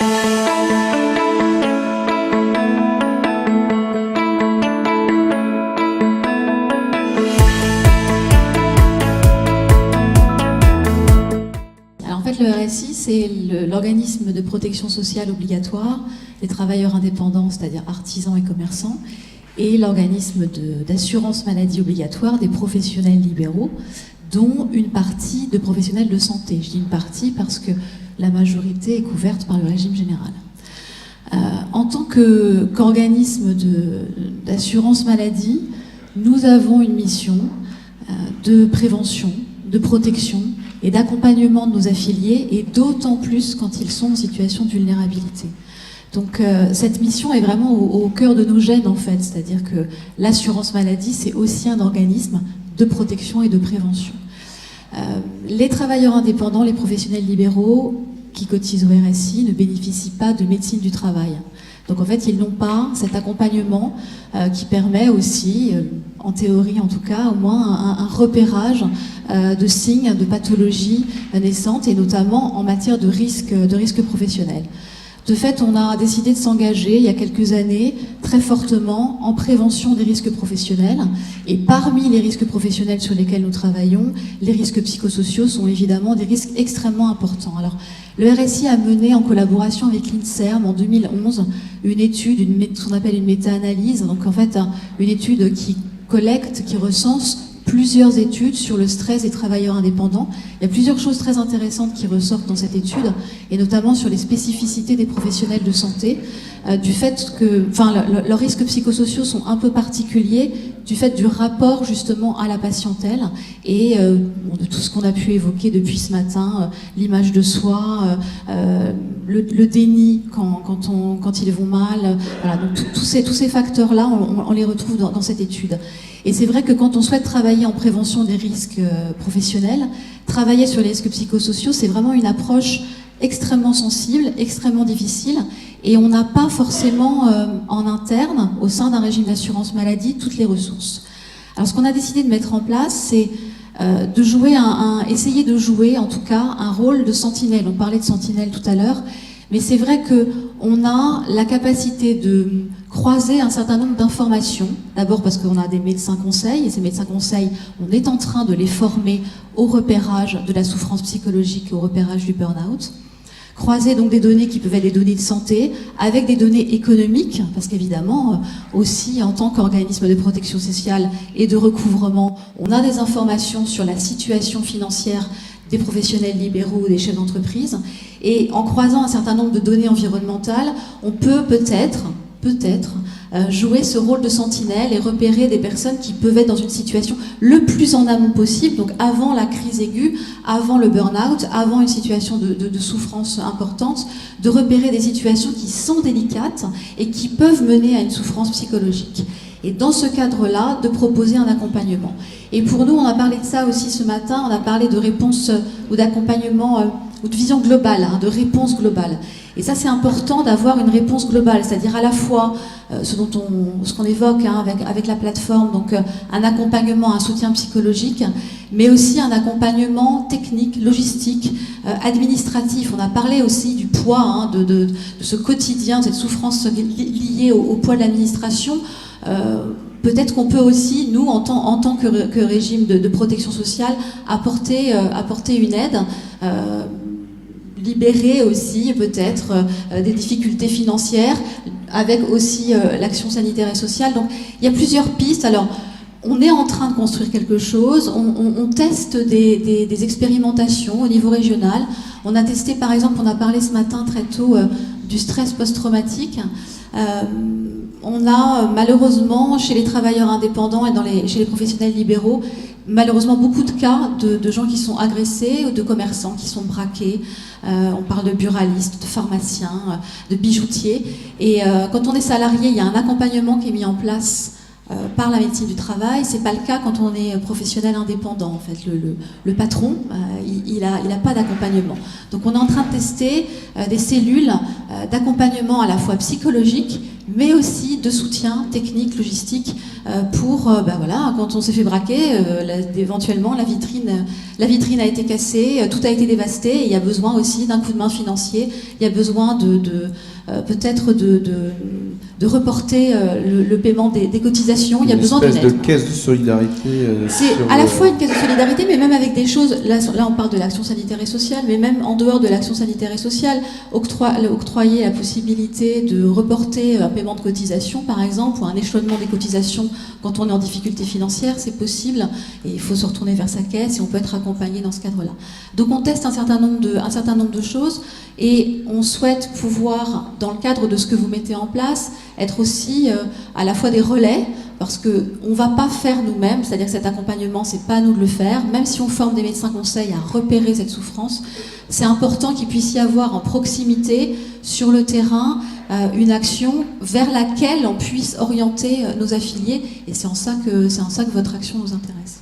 Le RSI, c'est l'organisme de protection sociale obligatoire des travailleurs indépendants, c'est-à-dire artisans et commerçants, et l'organisme d'assurance maladie obligatoire des professionnels libéraux, dont une partie de professionnels de santé. Je dis une partie parce que la majorité est couverte par le régime général. En tant qu'organisme d'assurance maladie, nous avons une mission de prévention, de protection et d'accompagnement de nos affiliés, et d'autant plus quand ils sont en situation de vulnérabilité. Donc cette mission est vraiment au cœur de nos gènes en fait, c'est-à-dire que l'assurance maladie, c'est aussi un organisme de protection et de prévention. Les travailleurs indépendants, les professionnels libéraux qui cotisent au RSI ne bénéficient pas de médecine du travail. Donc en fait, ils n'ont pas cet accompagnement qui permet aussi, en théorie en tout cas, au moins un repérage de signes de pathologies naissantes, et notamment en matière de risque professionnel. De fait, on a décidé de s'engager il y a quelques années très fortement en prévention des risques professionnels. Et parmi les risques professionnels sur lesquels nous travaillons, les risques psychosociaux sont évidemment des risques extrêmement importants. Alors, le RSI a mené en collaboration avec l'INSERM en 2011 une étude, ce qu'on appelle une méta-analyse. Donc en fait, une étude qui collecte, qui recense plusieurs études sur le stress des travailleurs indépendants. Il y a plusieurs choses très intéressantes qui ressortent dans cette étude, et notamment sur les spécificités des professionnels de santé, du fait que, leurs risques psychosociaux sont un peu particuliers, du fait du rapport justement à la patientèle, et de tout ce qu'on a pu évoquer depuis ce matin, l'image de soi, le déni quand ils vont mal, voilà, donc tous ces facteurs-là, on les retrouve dans cette étude. Et c'est vrai que quand on souhaite travailler en prévention des risques professionnels, travailler sur les risques psychosociaux, c'est vraiment une approche extrêmement sensible, extrêmement difficile, et on n'a pas forcément en interne, au sein d'un régime d'assurance maladie, toutes les ressources. Alors ce qu'on a décidé de mettre en place, c'est essayer de jouer en tout cas un rôle de sentinelle. On parlait de sentinelle tout à l'heure, mais c'est vrai qu'on a la capacité de croiser un certain nombre d'informations. D'abord parce qu'on a des médecins conseils, et ces médecins conseils, on est en train de les former au repérage de la souffrance psychologique et au repérage du burn-out. Croiser donc des données qui peuvent être des données de santé avec des données économiques, parce qu'évidemment, aussi en tant qu'organisme de protection sociale et de recouvrement, on a des informations sur la situation financière des professionnels libéraux ou des chefs d'entreprise. Et en croisant un certain nombre de données environnementales, on peut peut-être jouer ce rôle de sentinelle et repérer des personnes qui peuvent être dans une situation le plus en amont possible, donc avant la crise aiguë, avant le burn-out, avant une situation de souffrance importante, de repérer des situations qui sont délicates et qui peuvent mener à une souffrance psychologique. Et dans ce cadre-là, de proposer un accompagnement. Et pour nous, on a parlé de ça aussi ce matin, on a parlé de réponse ou d'accompagnement ou de vision globale, de réponse globale. Et ça, c'est important d'avoir une réponse globale, c'est-à-dire à la fois ce qu'on évoque avec la plateforme, donc un accompagnement, un soutien psychologique, mais aussi un accompagnement technique, logistique, administratif. On a parlé aussi du poids de ce quotidien, de cette souffrance liée au poids de l'administration. Peut-être qu'on peut aussi, nous, en tant que régime de protection sociale, apporter une aide, libérer aussi peut-être des difficultés financières, avec aussi l'action sanitaire et sociale. Donc il y a plusieurs pistes. Alors on est en train de construire quelque chose, on teste des expérimentations au niveau régional. On a testé par exemple, on a parlé ce matin très tôt du stress post-traumatique. On a malheureusement chez les travailleurs indépendants et chez les professionnels libéraux, malheureusement beaucoup de cas de gens qui sont agressés ou de commerçants qui sont braqués. On parle de buralistes, de pharmaciens, de bijoutiers. Et quand on est salarié, il y a un accompagnement qui est mis en place par la médecine du travail. C'est pas le cas quand on est professionnel indépendant. En fait, le patron, il a pas d'accompagnement. Donc, on est en train de tester des cellules d'accompagnement à la fois psychologique, mais aussi de soutien technique, logistique, pour, voilà, quand on s'est fait braquer, éventuellement la vitrine a été cassée, tout a été dévasté, et il y a besoin aussi d'un coup de main financier, il y a besoin peut-être de reporter le paiement des cotisations, il y a besoin d'une espèce de caisse de solidarité. C'est à la fois une caisse de solidarité, mais même avec des choses, là on parle de l'action sanitaire et sociale, mais même en dehors de l'action sanitaire et sociale, octroyer la possibilité de reporter un paiement de cotisation, par exemple, ou un échelonnement des cotisations quand on est en difficulté financière, c'est possible, et il faut se retourner vers sa caisse, et on peut être accompagné dans ce cadre-là. Donc on teste un certain nombre de choses, et on souhaite pouvoir, dans le cadre de ce que vous mettez en place, être aussi à la fois des relais, parce qu'on ne va pas faire nous-mêmes, c'est-à-dire que cet accompagnement, c'est pas à nous de le faire, même si on forme des médecins conseils à repérer cette souffrance, c'est important qu'il puisse y avoir en proximité, sur le terrain, une action vers laquelle on puisse orienter nos affiliés, et c'est en ça que votre action nous intéresse.